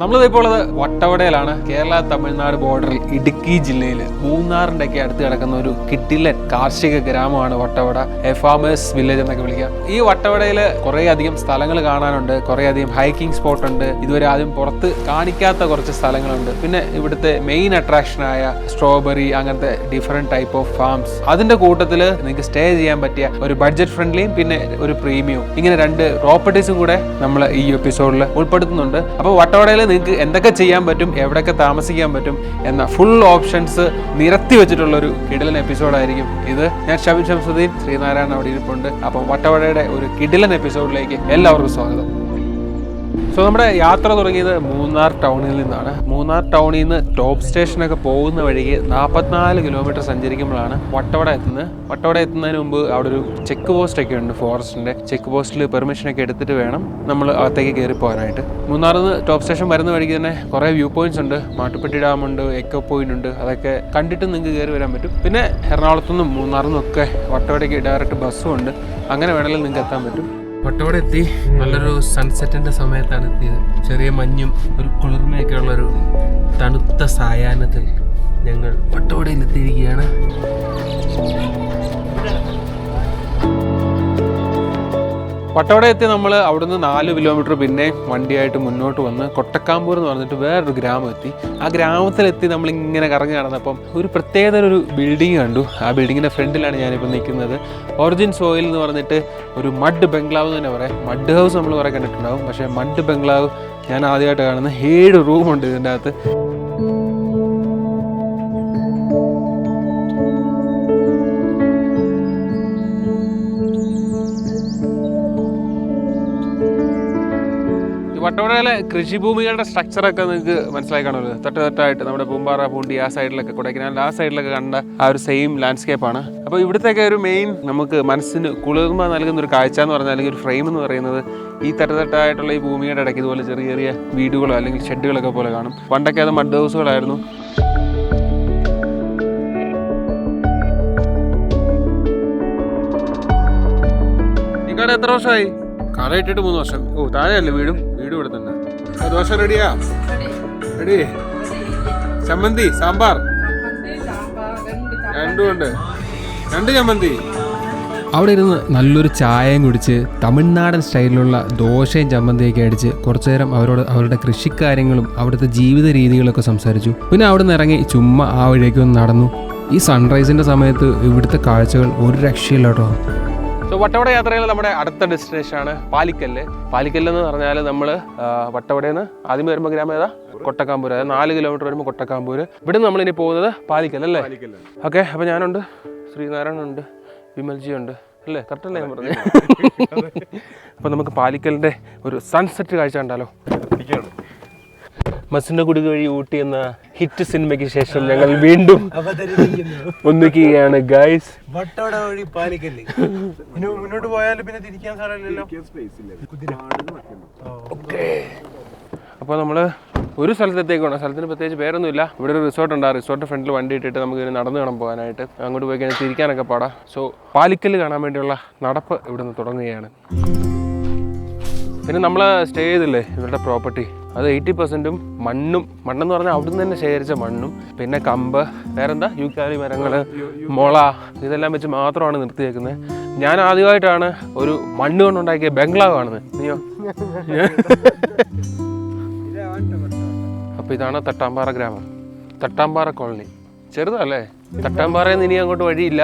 നമ്മളിപ്പോൾ ഉള്ളത് വട്ടവടയിലാണ്. കേരള തമിഴ്നാട് ബോർഡറിൽ ഇടുക്കി ജില്ലയിൽ മൂന്നാറിൻ്റെ ഒക്കെ അടുത്ത് കിടക്കുന്ന ഒരു കിടിലൻ കാർഷിക ഗ്രാമമാണ് വട്ടവട. ഫാമേഴ്സ് വില്ലേജ് എന്നൊക്കെ വിളിക്കാം. ഈ വട്ടവടയിൽ കുറേ അധികം സ്ഥലങ്ങൾ കാണാനുണ്ട്, കുറേ അധികം ഹൈക്കിംഗ് സ്പോട്ട് ഉണ്ട്. ഇതുവരെ ആദ്യം പുറത്ത് കാണിക്കാത്ത കുറച്ച് സ്ഥലങ്ങളുണ്ട്. പിന്നെ ഇവിടുത്തെ മെയിൻ അട്രാക്ഷനായ സ്ട്രോബെറി, അങ്ങനത്തെ ഡിഫറെന്റ് ടൈപ്പ് ഓഫ് ഫാംസ്. അതിന്റെ കൂട്ടത്തിൽ നിങ്ങൾക്ക് സ്റ്റേ ചെയ്യാൻ പറ്റിയ ഒരു ബഡ്ജറ്റ് ഫ്രണ്ട്ലിയും പിന്നെ ഒരു പ്രീമിയവും, ഇങ്ങനെ രണ്ട് പ്രോപ്പർട്ടീസും കൂടെ നമ്മൾ ഈ എപ്പിസോഡിൽ ഉൾപ്പെടുത്തുന്നുണ്ട്. അപ്പോൾ വട്ടവടയിൽ നിങ്ങൾക്ക് എന്തൊക്കെ ചെയ്യാൻ പറ്റും, എവിടെയൊക്കെ താമസിക്കാൻ പറ്റും എന്ന ഫുൾ ഓപ്ഷൻസ് നിരത്തി വെച്ചിട്ടുള്ള ഒരു കിടിലൻ എപ്പിസോഡായിരിക്കും ഇത്. ഞാൻ ഷബീൻ ഷംസുദ്ദീൻ, ശ്രീനാരായണൻ അവിടെ ഇരിപ്പുണ്ട്. അപ്പം വട്ടവടയുടെ ഒരു കിടിലൻ എപ്പിസോഡിലേക്ക് എല്ലാവർക്കും സ്വാഗതം. സോ നമ്മുടെ യാത്ര തുടങ്ങിയത് മൂന്നാർ ടൗണിൽ നിന്നാണ്. മൂന്നാർ ടൗണിൽ നിന്ന് ടോപ്പ് സ്റ്റേഷനൊക്കെ പോകുന്ന വഴിക്ക് 44 കിലോമീറ്റർ സഞ്ചരിക്കുമ്പോഴാണ് വട്ടവട എത്തുന്നത്. വട്ടവട എത്തുന്നതിന് മുമ്പ് അവിടെ ഒരു ചെക്ക് പോസ്റ്റ് ഒക്കെ ഉണ്ട്. ഫോറസ്റ്റിൻ്റെ ചെക്ക് പോസ്റ്റിൽ പെർമിഷനൊക്കെ എടുത്തിട്ട് വേണം നമ്മൾ അകത്തേക്ക് കയറി പോകാനായിട്ട്. മൂന്നാറിൽ നിന്ന് ടോപ്പ് സ്റ്റേഷൻ വരുന്ന വഴിക്ക് തന്നെ കുറേ വ്യൂ പോയിന്റ്സ് ഉണ്ട്. മാട്ടുപ്പെട്ടി ഡാമുണ്ട്, എക്കോ പോയിന്റ് ഉണ്ട്. അതൊക്കെ കണ്ടിട്ട് നിങ്ങൾക്ക് കയറി വരാൻ പറ്റും. പിന്നെ എറണാകുളത്തുനിന്നും മൂന്നാറിൽ നിന്നൊക്കെ വട്ടവടയ്ക്ക് ഡയറക്റ്റ് ബസ്സും ഉണ്ട്. അങ്ങനെ വേണമെങ്കിലും നിങ്ങൾക്ക് എത്താൻ പറ്റും. വട്ടവട എത്തി. നല്ലൊരു സൺസെറ്റിൻ്റെ സമയത്താണ് എത്തിയത്. ചെറിയ മഞ്ഞും ഒരു കുളിർമയൊക്കെ ഉള്ളൊരു തണുത്ത സായാഹ്നത്തിൽ ഞങ്ങൾ വട്ടവടയിൽ എത്തിയിരിക്കുകയാണ്. വട്ടവട എത്തി നമ്മൾ അവിടുന്ന് 4 കിലോമീറ്റർ പിന്നെ വണ്ടിയായിട്ട് മുന്നോട്ട് വന്ന് കൊട്ടക്കാമ്പൂർ എന്ന് പറഞ്ഞിട്ട് വേറൊരു ഗ്രാമം എത്തി. ആ ഗ്രാമത്തിലെത്തി നമ്മളിങ്ങനെ കറങ്ങി നടന്നപ്പം ഒരു പ്രത്യേകത ഒരു ബിൽഡിങ് കണ്ടു. ആ ബിൽഡിങ്ങിൻ്റെ ഫ്രണ്ടിലാണ് ഞാനിപ്പോൾ നിൽക്കുന്നത്. ഒറിജിൻ സോയിൽ എന്ന് പറഞ്ഞിട്ട് ഒരു മഡ് ബംഗ്ലാവ് എന്ന് തന്നെ പറയാം. മഡ് ഹൗസ് നമ്മൾ കുറേ കണ്ടിട്ടുണ്ടാവും, പക്ഷേ മഡ് ബംഗ്ലാവ് ഞാൻ ആദ്യമായിട്ട് കാണുന്നത്. 7 റൂമുണ്ട് ഇതിൻ്റെ അകത്ത്. വട്ടവടയിലെ കൃഷിഭൂമികളുടെ സ്ട്രക്ചറൊക്കെ നിങ്ങൾക്ക് മനസ്സിലായി കാണുമല്ലോ. തട്ടായിട്ട് നമ്മുടെ പൂമ്പാറ, പൂണ്ടി ആ സൈഡിലൊക്കെ, കൊടൈക്കനാൽ ആ സൈഡിലൊക്കെ കണ്ട ആ ഒരു സെയിം ലാൻഡ്സ്കേപ്പാണ്. അപ്പോൾ ഇവിടുത്തെയൊക്കെ ഒരു മെയിൻ നമുക്ക് മനസ്സിന് കുളിർമ നൽകുന്ന ഒരു കാഴ്ച എന്ന് പറഞ്ഞാൽ, അല്ലെങ്കിൽ ഒരു ഫ്രെയിം എന്ന് പറയുന്നത്, ഈ തട്ടായിട്ടുള്ള ഈ ഭൂമിയുടെ ഇടയ്ക്ക് ഇതുപോലെ ചെറിയ ചെറിയ വീടുകളോ അല്ലെങ്കിൽ ഷെഡുകളൊക്കെ പോലെ കാണും. പണ്ടൊക്കെ അത് മഡ് ഹൗസുകളായിരുന്നു. ഈ കട എത്ര വർഷമായി? കട ഇട്ടിട്ട് 3 വർഷം. ഓ, താഴെയല്ലേ വീടും ഇവിടെ തന്നെ. ദോശ റെഡിയാ? റെഡി. ചമ്മന്തി, സാമ്പാർ രണ്ടും ഉണ്ട്. 2 ചമ്മന്തി. അവിടെ ഇരുന്ന് നല്ലൊരു ചായയും കുടിച്ച് തമിഴ്നാടൻ സ്റ്റൈലിലുള്ള ദോശയും ചമ്മന്തിയൊക്കെ അടിച്ച് കുറച്ചു നേരം അവരുടെ കൃഷിക്കാര്യങ്ങളും അവിടുത്തെ ജീവിത രീതികളൊക്കെ സംസാരിച്ചു. പിന്നെ അവിടെ നിന്ന് ഇറങ്ങി ചുമ്മാ ആ വഴിയൊക്കെ ഒന്ന് നടന്നു. ഈ സൺറൈസിൻ്റെ സമയത്ത് ഇവിടുത്തെ കാഴ്ചകൾ ഒരു രക്ഷയില്ല കേട്ടോ. സോ വട്ടവട യാത്രയിൽ നമ്മുടെ അടുത്ത ഡെസ്റ്റിനേഷനാണ് പാലിക്കല്ല്. പാലിക്കല്ല് എന്ന് പറഞ്ഞാൽ നമ്മൾ വട്ടവടയിൽ നിന്ന് ആദ്യം വരുമ്പോൾ ഗ്രാമം ഏതാ? കൊട്ടക്കാമ്പൂർ. അതായത് 4 കിലോമീറ്റർ വരുമ്പോൾ കൊട്ടക്കാമ്പൂർ. ഇവിടെ നിന്ന് നമ്മളിനി പോകുന്നത് പാലിക്കൽ അല്ലേ? ഓക്കെ. അപ്പോൾ ഞാനുണ്ട്, ശ്രീനാരായണനുണ്ട്, വിമൽജി ഉണ്ട് അല്ലേ? കറക്റ്റല്ലേ ഞാൻ പറഞ്ഞു? അപ്പോൾ നമുക്ക് പാലിക്കലിൻ്റെ ഒരു സൺസെറ്റ് കാഴ്ച കണ്ടാലോ. മസിന്റെ കുടിക വഴി ഊട്ടി എന്ന ഹിറ്റ് സിനിമയ്ക്ക് ശേഷം ഞങ്ങൾ വീണ്ടും ഒന്നിക്കുകയാണ് ഗൈസ്. വട്ടവട വഴി പാലിക്കല്. മുന്നോട്ട് പോയാലും പിന്നെ തിരിക്കാൻ സ്ഥലമില്ലല്ലോ. അപ്പോൾ നമ്മൾ ഒരു സ്ഥലത്തേക്ക് പോകണം. സ്ഥലത്തിന് പ്രത്യേകിച്ച് പേരൊന്നുമില്ല. ഇവിടെ ഒരു റിസോർട്ട് ഉണ്ട്. ആ റിസോർട്ട് ഫ്രണ്ടിൽ വണ്ടി ഇട്ടിട്ട് നമുക്ക് ഇതിന് നടന്നു വേണം പോകാനായിട്ട്. അങ്ങോട്ട് പോയി കഴിഞ്ഞാൽ തിരിക്കാനൊക്കെ പാടാം. സോ പാലിക്കൽ കാണാൻ വേണ്ടിയുള്ള നടപ്പ് ഇവിടെ നിന്ന് തുടങ്ങുകയാണ്. പിന്നെ നമ്മൾ സ്റ്റേ ചെയ്തില്ലേ ഇവരുടെ പ്രോപ്പർട്ടി, അത് 80% മണ്ണെന്ന് പറഞ്ഞാൽ അവിടുന്ന് തന്നെ ശേഖരിച്ച മണ്ണും പിന്നെ കമ്പ്, വേറെന്താ യൂക്കാലി മരങ്ങൾ, മുള, ഇതെല്ലാം വെച്ച് മാത്രമാണ് നിർത്തിയേക്കുന്നത്. ഞാൻ ആദ്യമായിട്ടാണ് ഒരു മണ്ണ് കൊണ്ടുണ്ടാക്കിയ ബംഗ്ലാവ് കാണുന്നത്. നീയോ? അപ്പോൾ ഇതാണ് തട്ടാമ്പാറ ഗ്രാമം, തട്ടാമ്പാറ കോളനി. ചെറുതല്ലേ? തട്ടാമ്പാറയിൽ നിന്ന് ഇനി അങ്ങോട്ട് വഴിയില്ല.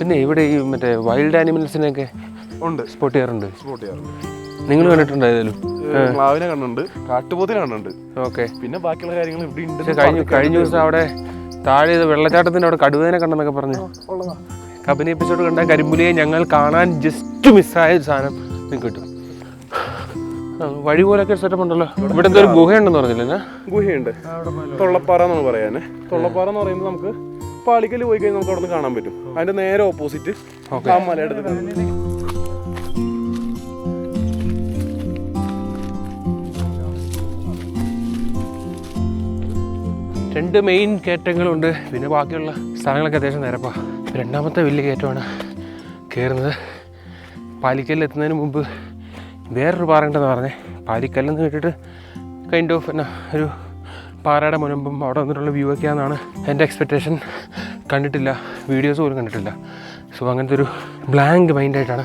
പിന്നെ ഇവിടെ ഈ മറ്റേ വൈൽഡ് ആനിമൽസിനെയൊക്കെ ഉണ്ട്, സ്പോട്ട് ചെയ്യാറുണ്ട്. നിങ്ങൾ കണ്ടിട്ടുണ്ടോ? ഏതായാലും പ്ലാവിനെ കണ്ടുണ്ട്, കാട്ടുപോത്തിനെ കണ്ടുണ്ട്. ഓക്കെ. പിന്നെ ബാക്കിയുള്ള കാര്യങ്ങൾ ഇവിടെ ഉണ്ട്. കഴിഞ്ഞ ദിവസം അവിടെ താഴെ വെള്ളച്ചാട്ടത്തിൻ്റെ അവിടെ കടുവേനെ കണ്ടെന്നൊക്കെ പറഞ്ഞു. കബനി എപ്പിസോഡ് കണ്ട കരിമ്പുലിയെ ഞങ്ങൾ കാണാൻ ജസ്റ്റ് മിസ്സായ ഒരു സാധനം നിങ്ങൾക്ക് കിട്ടും. വഴി പോലൊക്കെ സെറ്റപ്പ് ഉണ്ടല്ലോ. ഇവിടെ ഒരു ഗുഹയുണ്ടെന്ന് പറഞ്ഞില്ലേ? ഗുഹയുണ്ട്, തൊള്ളപ്പാറ എന്നാണ് പറയാന്. തൊള്ളപ്പാറ എന്ന് പറയുന്നത് നമുക്ക് പാലിക്കല് പോയി കഴിഞ്ഞാൽ നമുക്ക് അവിടെ നിന്ന് കാണാൻ പറ്റും. അതിന്റെ നേരെ ഓപ്പോസിറ്റ് ആ മലയുടെ 2 മെയിൻ കയറ്റങ്ങളുണ്ട്. പിന്നെ ബാക്കിയുള്ള സ്ഥലങ്ങളൊക്കെ അത്യാവശ്യം നിരപ്പാണ്. 2ാമത്തെ വലിയ കയറ്റമാണ് കയറുന്നത്. പാലിക്കലിൽ എത്തുന്നതിന് മുമ്പ് വേറൊരു പാറ ഉണ്ടെന്ന് പറഞ്ഞേ. പാലിക്കല്ലെന്ന് കേട്ടിട്ട് കൈൻഡ് ഓഫ് എന്നാ ഒരു പാറയുടെ മുൻപും അവിടെ വന്നിട്ടുള്ള വ്യൂ ഒക്കെയാണെന്നാണ് എൻ്റെ എക്സ്പെക്റ്റേഷൻ. കണ്ടിട്ടില്ല, വീഡിയോസ് പോലും കണ്ടിട്ടില്ല. സോ അങ്ങനത്തെ ഒരു ബ്ലാങ്ക് മൈൻഡായിട്ടാണ്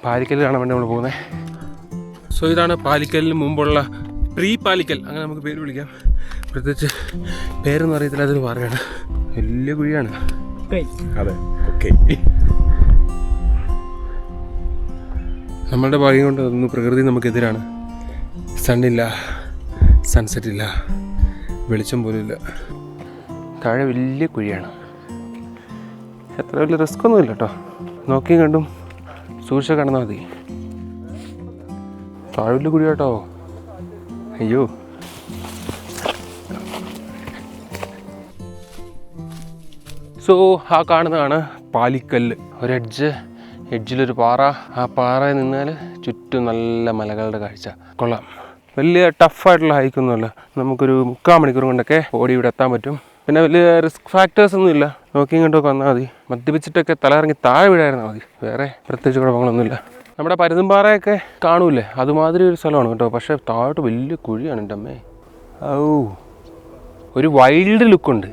പാലിക്കൽ കാണാൻ വേണ്ടി നമ്മൾ പോകുന്നത്. സോ ഇതാണ് പാലിക്കലിന് മുമ്പുള്ള പ്രീ പാലിക്കൽ, അങ്ങനെ നമുക്ക് പേര് വിളിക്കാം. പ്രത്യേകിച്ച് പേരൊന്നും അറിയത്തില്ല, അതൊരു പാറയാണ്, വലിയ കുഴിയാണ്. അതെ, ഓക്കെ. നമ്മളുടെ ഭാഗ്യം കൊണ്ട് അതൊന്നും പ്രകൃതി നമുക്കെതിരാണ്. സണ്ണില്ല, സൺസെറ്റ് ഇല്ല, വെളിച്ചം പോലും ഇല്ല. താഴെ വലിയ കുഴിയാണ്. എത്ര വലിയ റിസ്ക് ഒന്നുമില്ല കേട്ടോ. നോക്കിയും കണ്ടും സൂക്ഷിച്ച് കടന്നാൽ മതി. താഴെ വലിയ കുഴി കേട്ടോ. അയ്യോ, സോ ആ കാണുന്നതാണ് പാലിക്കല്ല്. ഒരു എഡ്ജിലൊരു പാറ. ആ പാറയിൽ നിന്നാൽ ചുറ്റും നല്ല മലകളുടെ കാഴ്ച. കൊള്ളാം. വലിയ ടഫായിട്ടുള്ള ഹൈക്കൊന്നുമല്ല, നമുക്കൊരു 3/4 മണിക്കൂർ കൊണ്ടൊക്കെ ഓടി ഇവിടെ എത്താൻ പറ്റും. പിന്നെ വലിയ റിസ്ക് ഫാക്ടേഴ്സ് ഒന്നുമില്ല. നോക്കിയും കണ്ടൊക്കെ വന്നാൽ മതി. മദ്യപിച്ചിട്ടൊക്കെ തലയിറങ്ങി താഴെ വീഴായിരുന്നാൽ മതി. വേറെ പ്രത്യേകിച്ച് കുഴപ്പങ്ങളൊന്നുമില്ല. നമ്മുടെ പരുന്തുംപാറയൊക്കെ കാണൂലേ, അതുമാതിരി ഒരു സ്ഥലമാണ് കേട്ടോ. പക്ഷേ താഴോട്ട് വലിയ കുഴിയാണ് എൻ്റെ അമ്മേ. ഒരു വൈൽഡ് ലുക്കുണ്ട്.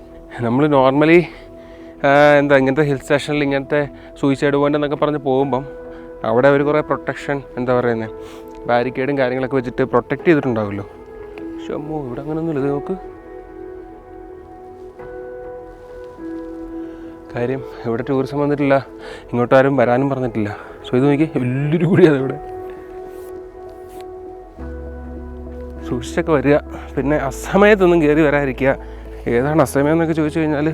നമ്മൾ നോർമലി ഇങ്ങനത്തെ ഹിൽ സ്റ്റേഷനിൽ ഇങ്ങനത്തെ സൂയിസൈഡ് പോയിന്റ് എന്നൊക്കെ പറഞ്ഞ് പോകുമ്പം അവിടെ അവർ കുറേ പ്രൊട്ടക്ഷൻ ബാരിക്കേഡും കാര്യങ്ങളൊക്കെ വെച്ചിട്ട് പ്രൊട്ടക്റ്റ് ചെയ്തിട്ടുണ്ടാവുമല്ലോ. പക്ഷെ അമ്മോ, ഇവിടെ അങ്ങനെയൊന്നുമില്ല. ഇത് നോക്ക്. കാര്യം ഇവിടെ ടൂറിസം വന്നിട്ടില്ല, ഇങ്ങോട്ടാരും വരാനും പറഞ്ഞിട്ടില്ല. സോ ഇത് നോക്കി, വലിയൊരു കുഴിയാണ് ഇവിടെ. സൂക്ഷിച്ചൊക്കെ വരിക. പിന്നെ അസമയത്തൊന്നും കയറി വരാതിരിക്കുക. ഏതാണ് അസമയം എന്നൊക്കെ ചോദിച്ചു കഴിഞ്ഞാൽ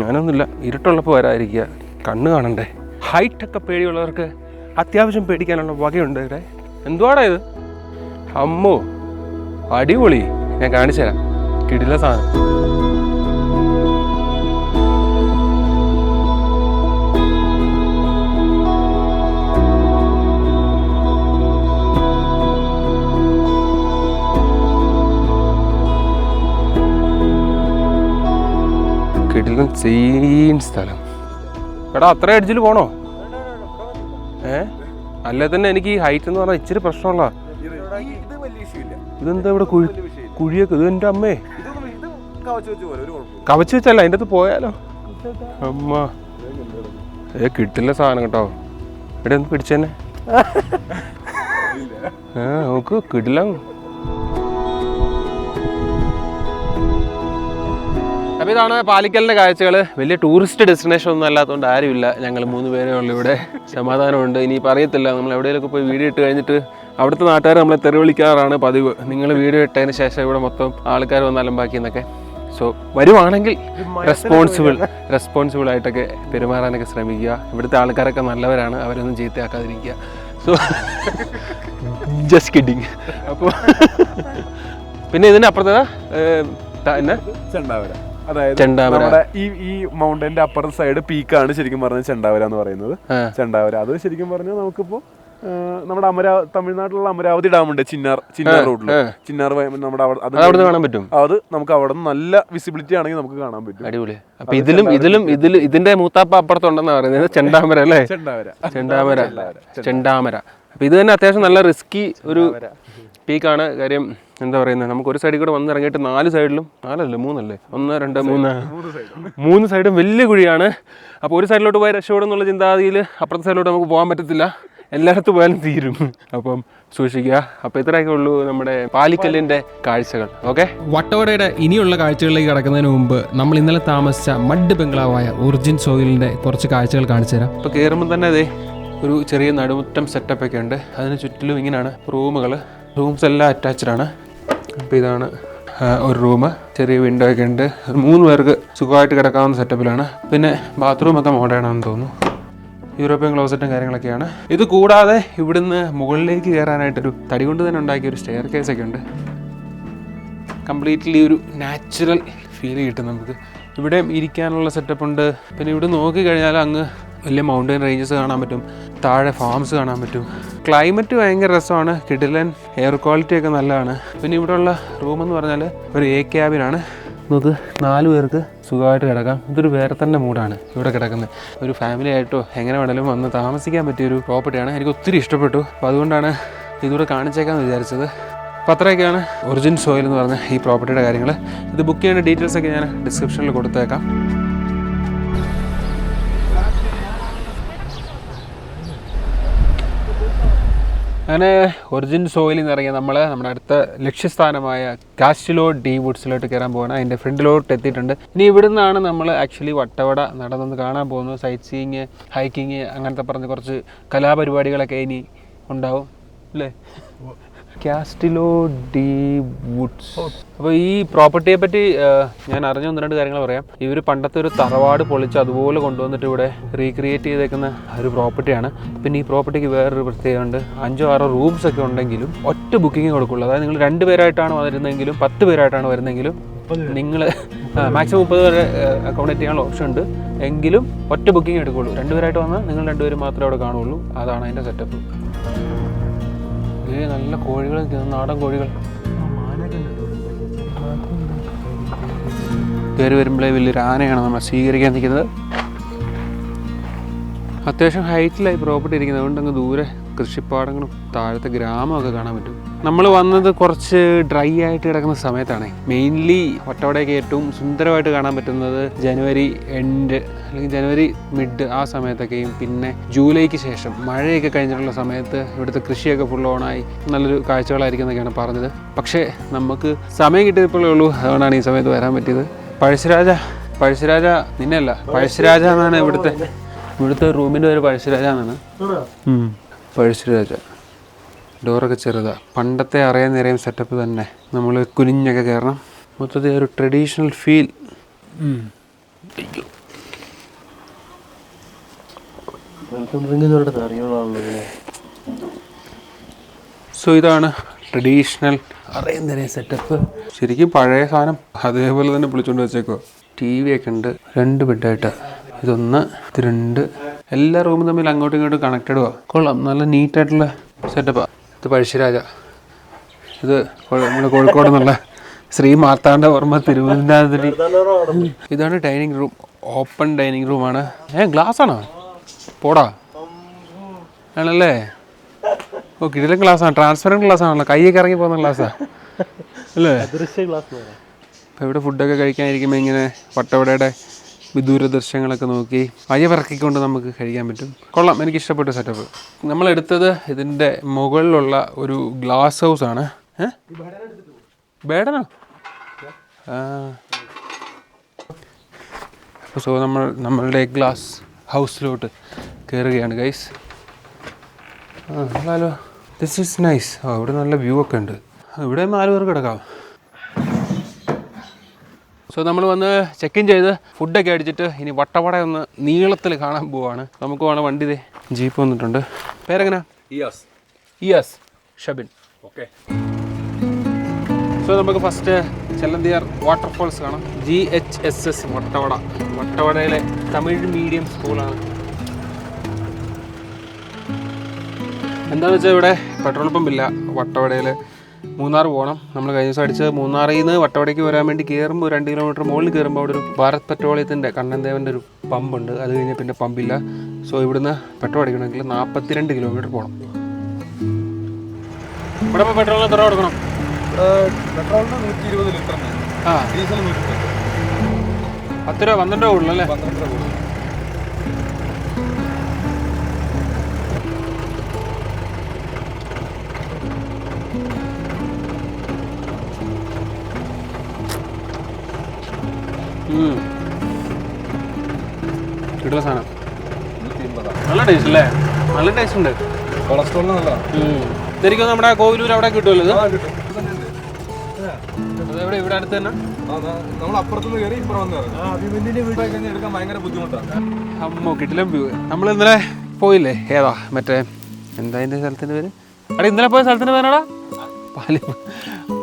ഞാനൊന്നുമില്ല, ഇരുട്ടുള്ളപ്പോൾ വരാതിരിക്കുക. കണ്ണ് കാണണ്ടേ. ഹൈറ്റൊക്കെ പേടിയുള്ളവർക്ക് അത്യാവശ്യം പേടിക്കാനുള്ള വകയുണ്ട് ഇവിടെ. എന്തുവാടാ ഇത്? അമ്മോ, അടിപൊളി. ഞാൻ കാണിച്ചു തരാം. കിടില സാധനം. കിടിലൻ സെയിം സ്ഥലം. എടാ, അത്ര എഡ്ജിൽ പോണോ? അല്ലേ തന്നെ എനിക്ക് ഈ ഹൈറ്റ് എന്ന് പറഞ്ഞാൽ ഇച്ചിരി പ്രശ്നമുള്ള. ഇതെന്താ ഇവിടെ കുഴിയൊക്കെ? ഇത് എൻ്റെ അമ്മേ, കവച്ച് വെച്ചല്ല, അതിൻ്റെ അകത്ത് പോയാലോ. അമ്മ, കിട്ടില്ല സാധനം കേട്ടോ. ഇവിടെ ഒന്ന് പിടിച്ചെന്നെ. നോക്ക്, കിടില. അപ്പോൾ ഇതാണ് പാലിക്കലിൻ്റെ കാഴ്ചകൾ. വലിയ ടൂറിസ്റ്റ് ഡെസ്റ്റിനേഷൻ ഒന്നും അല്ലാത്തതുകൊണ്ട് ആരുമില്ല. ഞങ്ങൾ 3 പേരേ ഉള്ളൂ ഇവിടെ. സമാധാനമുണ്ട്. ഇനിയിപ്പോൾ അറിയത്തില്ല, നമ്മൾ എവിടെയെങ്കിലുമൊക്കെ പോയി വീഡിയോ ഇട്ട് കഴിഞ്ഞിട്ട് അവിടുത്തെ നാട്ടുകാർ നമ്മളെ തെറി വിളിക്കാറാണ് പതിവ്. നിങ്ങൾ വീഡിയോ ഇട്ടതിന് ശേഷം ഇവിടെ മൊത്തം ആൾക്കാർ വന്നാലും ബാക്കിയെന്നൊക്കെ. സോ വരുവാണെങ്കിൽ റെസ്പോൺസിബിൾ ആയിട്ടൊക്കെ പെരുമാറാനൊക്കെ ശ്രമിക്കുക. ഇവിടുത്തെ ആൾക്കാരൊക്കെ നല്ലവരാണ്, അവരൊന്നും ചീത്തയാക്കാതിരിക്കുക. So just kidding. അപ്പോൾ പിന്നെ ഇതിൻ്റെ അപ്പുറത്തെ ചെണ്ടാവര. അതായത് നമ്മുടെ ഈ മൗണ്ടന്റെ അപ്പുറത്തെ സൈഡ് പീക്കാണ് ശരിക്കും പറഞ്ഞത് ചെണ്ടാവര എന്ന് പറയുന്നത്. ചെണ്ടാവര അത് ശരിക്കും പറഞ്ഞാൽ നമുക്കിപ്പോ നമ്മുടെ തമിഴ്നാട്ടിലുള്ള അമരാവതി ഡാം ഉണ്ട്, ചിന്നാർ റോഡിൽ. ചിന്നാർ നമ്മുടെ അവിടെ കാണാൻ പറ്റും. അത് നമുക്ക് അവിടെ നല്ല വിസിബിലിറ്റി ആണെങ്കിൽ നമുക്ക് കാണാൻ പറ്റും. അടിപൊളി. അപ്പൊ ഇതിന്റെ മൂത്താപ്പ അപ്പുറത്തുണ്ടെന്നാ പറയുന്നത്. ചെണ്ടാമര അല്ലേ? ചെണ്ടാമര. അപ്പൊ ഇത് തന്നെ അത്യാവശ്യം നല്ല റിസ്കി ഒരു പീക്കാണ്. കാര്യം എന്താ പറയുന്നത്, നമുക്ക് ഒരു സൈഡിൽ കൂടെ വന്നിറങ്ങിയിട്ട് 4 സൈഡിലും 4 1 2 3 സൈഡും വലിയ കുഴിയാണ്. അപ്പോൾ ഒരു സൈഡിലോട്ട് പോയി രക്ഷപ്പെടുന്നുള്ള ചിന്താഗതിയിൽ അപ്പുറത്തെ സൈഡിലോട്ട് നമുക്ക് പോകാൻ പറ്റത്തില്ല. എല്ലായിടത്തും പോയാലും തീരും. അപ്പം സൂക്ഷിക്കുക. അപ്പോൾ ഇത്രയൊക്കെ ഉള്ളൂ നമ്മുടെ പാലിക്കല്ലിൻ്റെ കാഴ്ചകൾ. ഓക്കെ, വട്ടവടയുടെ ഇനിയുള്ള കാഴ്ചകളിലേക്ക് കടക്കുന്നതിന് മുമ്പ് നമ്മൾ ഇന്നലെ താമസിച്ച മഡ് ബംഗ്ലാവായ ഒറിജിൻ സോയിലിൻ്റെ കുറച്ച് കാഴ്ചകൾ കാണിച്ചു തരാം. ഇപ്പോൾ കയറുമ്പോൾ തന്നെ അതെ ഒരു ചെറിയ നടുമുറ്റം സെറ്റപ്പൊക്കെ ഉണ്ട്. അതിന് ചുറ്റിലും ഇങ്ങനെയാണ് റൂംസ് എല്ലാം അറ്റാച്ച്ഡ് ആണ്. അപ്പോൾ ഇതാണ് ഒരു റൂം, ചെറിയ വിൻഡോ ഒക്കെ ഉണ്ട്. 3 പേർക്ക് സുഖമായിട്ട് കിടക്കാവുന്ന സെറ്റപ്പിലാണ്. പിന്നെ ബാത്റൂമൊക്കെ മോഡേൺ ആണെന്ന് തോന്നുന്നു. യൂറോപ്യൻ ക്ലോസറ്റും കാര്യങ്ങളൊക്കെയാണ്. ഇത് കൂടാതെ ഇവിടുന്ന് മുകളിലേക്ക് കയറാനായിട്ടൊരു തടി കൊണ്ട് തന്നെ ഉണ്ടാക്കിയ ഒരു സ്റ്റെയർ കേസൊക്കെ ഉണ്ട്. കംപ്ലീറ്റ്ലി ഒരു നാച്ചുറൽ ഫീൽ കിട്ടും നമുക്ക്. ഇവിടെ ഇരിക്കാനുള്ള സെറ്റപ്പ് ഉണ്ട്. പിന്നെ ഇവിടെ നോക്കിക്കഴിഞ്ഞാൽ അങ്ങ് വലിയ മൗണ്ടൻ റേഞ്ചസ് കാണാൻ പറ്റും, താഴെ ഫാംസ് കാണാൻ പറ്റും. ക്ലൈമറ്റ് ഭയങ്കര രസമാണ്. കിടിലൻ എയർ ക്വാളിറ്റി ഒക്കെ നല്ലതാണ്. പിന്നെ ഇവിടെയുള്ള റൂമെന്ന് പറഞ്ഞാൽ ഒരു A ക്യാബിനാണ്. നമുക്ക് 4 പേർക്ക് സുഖമായിട്ട് കിടക്കാം. ഇതൊരു വേറെ തന്നെ മൂഡാണ് ഇവിടെ കിടക്കുന്നത്. ഒരു ഫാമിലി ആയിട്ടോ എങ്ങനെ വേണമെങ്കിലും വന്ന് താമസിക്കാൻ പറ്റിയൊരു പ്രോപ്പർട്ടിയാണ്. എനിക്ക് ഒത്തിരി ഇഷ്ടപ്പെട്ടു. അപ്പോൾ അതുകൊണ്ടാണ് ഇതുകൂടെ കാണിച്ചേക്കാമെന്ന് വിചാരിച്ചത്. അപ്പോൾ അത്രയൊക്കെയാണ് ഒറിജിൻ സോയിൽ എന്ന് പറഞ്ഞ ഈ പ്രോപ്പർട്ടിയുടെ കാര്യങ്ങൾ. ഇത് ബുക്ക് ചെയ്യേണ്ട ഡീറ്റെയിൽസൊക്കെ ഞാൻ ഡിസ്ക്രിപ്ഷനിൽ കൊടുത്തേക്കാം. അങ്ങനെ ഒറിജിൻ സോയിലിൽ നിന്ന് ഇറങ്ങിയ നമ്മൾ നമ്മുടെ അടുത്ത ലക്ഷ്യസ്ഥാനമായ കാസ്റ്റിലോ ഡി വുഡ്സിലോട്ട് കയറാൻ പോകണം. അതിൻ്റെ ഫ്രണ്ടിലോട്ട് എത്തിയിട്ടുണ്ട്. ഇനി ഇവിടെ നിന്നാണ് നമ്മൾ ആക്ച്വലി വട്ടവട നടന്നൊന്ന് കാണാൻ പോകുന്നത്. സൈറ്റ് സീയിങ്, ഹൈക്കിങ്, അങ്ങനത്തെ പറഞ്ഞ് കുറച്ച് കലാപരിപാടികളൊക്കെ ഇനി ഉണ്ടാവും അല്ലേ. കാസ്റ്റിലോ ഡി വുഡ്സ്. അപ്പോൾ ഈ പ്രോപ്പർട്ടിയെ പറ്റി ഞാൻ അറിഞ്ഞ 1-2 കാര്യങ്ങൾ പറയാം. ഇവർ പണ്ടത്തെ ഒരു തറവാട് പൊളിച്ച് അതുപോലെ കൊണ്ടുവന്നിട്ട് ഇവിടെ റീക്രിയേറ്റ് ചെയ്തേക്കുന്ന ഒരു പ്രോപ്പർട്ടിയാണ്. പിന്നെ ഈ പ്രോപ്പർട്ടിക്ക് വേറൊരു പ്രത്യേകതയുണ്ട്. 5-6 റൂംസ് ഒക്കെ ഉണ്ടെങ്കിലും ഒറ്റ ബുക്കിംഗ് കൊടുക്കുള്ളൂ. അതായത് നിങ്ങൾ 2 പേരായിട്ടാണ് വരുന്നതെങ്കിലും 10 പേരായിട്ടാണ് വരുന്നതെങ്കിലും നിങ്ങൾ മാക്സിമം 30 വരെ അക്കോമഡേറ്റ് ചെയ്യാനുള്ള ഓപ്ഷൻ ഉണ്ട്. എങ്കിലും ഒറ്റ ബുക്കിംഗ് എടുക്കുള്ളൂ. 2 പേരായിട്ട് വന്നാൽ നിങ്ങൾ 2 പേര് മാത്രമേ അവിടെ കാണുള്ളൂ. അതാണ് അതിൻ്റെ സെറ്റപ്പ്. നല്ല കോഴികൾ, നാടൻ കോഴികൾ കയറി വരുമ്പോഴേ വലിയൊരു ആനയാണ് നമ്മളെ സ്വീകരിക്കാൻ നിൽക്കുന്നത്. അത്യാവശ്യം ഹൈറ്റിലായി പ്രോപ്പർട്ടി ഇരിക്കുന്നത്. അതുകൊണ്ട് അങ്ങ് ദൂരെ കൃഷിപ്പാടങ്ങളും താഴത്തെ ഗ്രാമമൊക്കെ കാണാൻ പറ്റും. നമ്മൾ വന്നത് കുറച്ച് ഡ്രൈ ആയിട്ട് കിടക്കുന്ന സമയത്താണ്. മെയിൻലി വട്ടവടയൊക്കെ ഏറ്റവും സുന്ദരമായിട്ട് കാണാൻ പറ്റുന്നത് ജനുവരി എൻഡ് അല്ലെങ്കിൽ ജനുവരി മിഡ് ആ സമയത്തൊക്കെയും പിന്നെ ജൂലൈക്ക് ശേഷം മഴയൊക്കെ കഴിഞ്ഞിട്ടുള്ള സമയത്ത് ഇവിടുത്തെ കൃഷിയൊക്കെ ഫുൾ ഓണായി നല്ലൊരു കാഴ്ചകളായിരിക്കും എന്നൊക്കെയാണ് പറഞ്ഞത്. പക്ഷേ നമുക്ക് സമയം കിട്ടിയപ്പോഴേ ഉള്ളൂ. അതുകൊണ്ടാണ് ഈ സമയത്ത് വരാൻ പറ്റിയത്. പഴശ്ശിരാജ നിന്നല്ല, പഴശ്ശിരാജ എന്നാണ് ഇവിടുത്തെ റൂമിൻ്റെ പേര് പഴശ്ശിരാജ എന്നാണ്. പഴശ്ശിരാജ. ഡോറൊക്കെ ചെറുതാണ്. പണ്ടത്തെ അറിയാൻ സെറ്റപ്പ് തന്നെ. നമ്മൾ കുനിഞ്ഞൊക്കെ കയറണം. മൊത്തത്തിൽ ഒരു ട്രഡീഷണൽ ഫീൽ. സോ ഇതാണ് ട്രഡീഷണൽ അറിയാൻ സെറ്റപ്പ്. ശരിക്കും പഴയ സാധനം അതേപോലെ തന്നെ പൊളിച്ചുകൊണ്ട് വെച്ചേക്കോ. TV ഒക്കെ ഉണ്ട്. 2 ബെഡായിട്ട്. ഇതൊന്ന്, ഇത് 2. എല്ലാ റൂമും തമ്മിൽ അങ്ങോട്ടും ഇങ്ങോട്ടും കണക്റ്റഡുവാ. കൊള്ളാം. നല്ല നീറ്റായിട്ടുള്ള സെറ്റപ്പാണ്. ഇത് പഴശ്ശിരാജ. ഇത് നമ്മുടെ കോഴിക്കോട് നിന്നുള്ള ശ്രീ മാർത്താണ്ഡവർമ്മ തിരുവനന്തപുരത്തിൽ. ഇതാണ് ഡൈനിങ് റൂം. ഓപ്പൺ ഡൈനിങ് റൂമാണ്. ഗ്ലാസ് ആണോ? പോടാ ആണല്ലേ. ഓ കിടിലൻ ഗ്ലാസ്സാണ്. ട്രാൻസ്പെറൻറ്റ് ഗ്ലാസ് ആണല്ലോ. കൈയൊക്കെ ഇറങ്ങി പോകുന്ന ഗ്ലാസ്സാണ് അല്ലേ. അപ്പോൾ ഇവിടെ ഫുഡൊക്കെ കഴിക്കാനിരിക്കുമ്പോൾ ഇങ്ങനെ വട്ടവടയുടെ വിദൂര ദൃശ്യങ്ങളൊക്കെ നോക്കി അയവിറക്കിക്കൊണ്ട് നമുക്ക് കഴിക്കാൻ പറ്റും. കൊള്ളാം. എനിക്ക് ഇഷ്ടപ്പെട്ട സെറ്റപ്പ്. നമ്മളെടുത്തത് ഇതിൻ്റെ മുകളിലുള്ള ഒരു ഗ്ലാസ് ഹൗസാണ്. ബേഡനോ? സോ നമ്മളുടെ ഗ്ലാസ് ഹൗസിലോട്ട് കയറുകയാണ് guys. Hello, this is nice. ഇവിടെ നല്ല വ്യൂ ഒക്കെ ഉണ്ട്. ഇവിടെ 4 പേർക്ക് കിടക്കാം. സോ നമ്മൾ വന്ന് ചെക്ക് ഇൻ ചെയ്ത് ഫുഡൊക്കെ അടിച്ചിട്ട് ഇനി വട്ടവട ഒന്ന് നീളത്തിൽ കാണാൻ പോവാണ്. നമുക്ക് വേണം വണ്ടി. ജീപ്പ് വന്നിട്ടുണ്ട്. പേരെങ്ങനാ? ഇയാസ് ഷബിൻ. ഓക്കെ. സോ നമുക്ക് ഫസ്റ്റ് ചെല്ലന്തിയാർ വാട്ടർഫോൾസ് കാണാം. GHSS വട്ടവട. വട്ടവടയിലെ തമിഴ് മീഡിയം സ്കൂളാണ്. എന്താണെന്ന് വെച്ചാൽ ഇവിടെ പെട്രോൾ പമ്പില്ല. വട്ടവടയിൽ മൂന്നാർ പോകണം. നമ്മൾ കഴിഞ്ഞ ദിവസം അടിച്ച് മൂന്നാറിൽ നിന്ന് വട്ടവടയ്ക്ക് വരാൻ വേണ്ടി കയറുമ്പോൾ 2 കിലോമീറ്റർ മുകളിൽ കയറുമ്പോൾ അവിടെ ഒരു ഭാരത് പെട്രോളിയത്തിൻ്റെ കണ്ണൻദേവൻ്റെ ഒരു പമ്പുണ്ട്. അത് കഴിഞ്ഞാൽ പിന്നെ പമ്പില്ല. സോ ഇവിടുന്ന് പെട്രോൾ അടിക്കണമെങ്കിൽ 42 കിലോമീറ്റർ പോകണം. ഇവിടെ ഇപ്പോൾ പെട്രോളിന് എത്ര കൊടുക്കണം? പെട്രോളിന് 120 ലിറ്റർ. ഡീസൽ 10 രൂപ 12 രൂപ കൂടുതലല്ലേ? 12 രൂപ കൂടുതൽ. കിട്ടുന്ന സാധനം. നല്ല ടേസ്റ്റ് അല്ലേ? നല്ല ടേസ്റ്റ് ഉണ്ട്. കൊളസ്ട്രോളിന് നല്ലതാണ്. ശരിക്കും നമ്മുടെ കോവിലൂർ അവിടെ കിട്ടുമല്ലോ ഇത്? അതെവിടെ? ഇവിടെ അടുത്ത് തന്നെ? നമ്മൾ അപ്പുറത്തുനിന്ന് കയറി ഇപ്പുറം എടുക്കാൻ ഭയങ്കര ബുദ്ധിമുട്ടാണ്. അമ്മോ കിട്ടില്ല വ്യൂ. നമ്മൾ ഇന്നലെ പോയില്ലേ? ഏതാ മറ്റേ എന്താ അതിൻ്റെ സ്ഥലത്തിൻ്റെ പേര്? അവിടെ ഇന്നലെ പോയ സ്ഥലത്തിൻ്റെ പേരാടാ?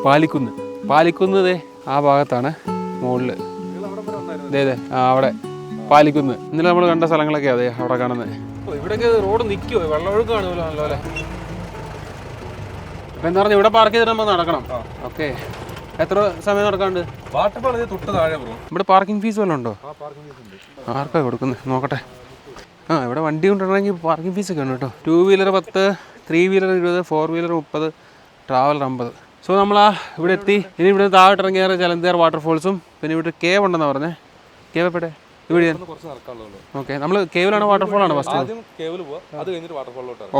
പാലിക്കുന്ന്. ആ ഭാഗത്താണ് മുകളിൽ. അതെ അവിടെ പാലിക്കുന്ന്. ഇന്നലെ നമ്മൾ കണ്ട സ്ഥലങ്ങളൊക്കെ അതെ അവിടെ കാണുന്നത്. ഇവിടെയൊക്കെ റോഡ് നിൽക്കുമോ? വെള്ളമൊഴുക്ക് കാണുമല്ലോ നല്ലപോലെ. അപ്പം എന്താ പറഞ്ഞാൽ ഇവിടെ പാർക്ക് ചെയ്തിട്ട് നമ്മൾ നടക്കണം. ഓക്കെ. എത്ര സമയം നടക്കാണ്ട്? ഇവിടെ പാർക്കിംഗ് ഫീസ് വല്ലതും ഉണ്ടോ? ആർക്കാ കൊടുക്കുന്നത് നോക്കട്ടെ. ഇവിടെ വണ്ടി കൊണ്ടുവരണമെങ്കിൽ പാർക്കിംഗ് ഫീസൊക്കെ ഉണ്ട് കേട്ടോ. 2 wheeler 10, 3 wheeler 20, 4 wheeler 30, traveller 50. So നമ്മൾ ഇവിടെ എത്തി. ഇനി ഇവിടെ താഴോട്ട് ഇറങ്ങിയാൽ ജലന്ധിയാർ വാട്ടർഫോൾസും പിന്നെ ഇവിടെ കേവ് ഉണ്ടെന്ന് പറഞ്ഞേ. കേവ് എവിടെ? ഇവിടെ. ഓക്കെ, നമ്മൾ കേവിലാണ് വാട്ടർഫോളാണ് ഫസ്റ്റ്?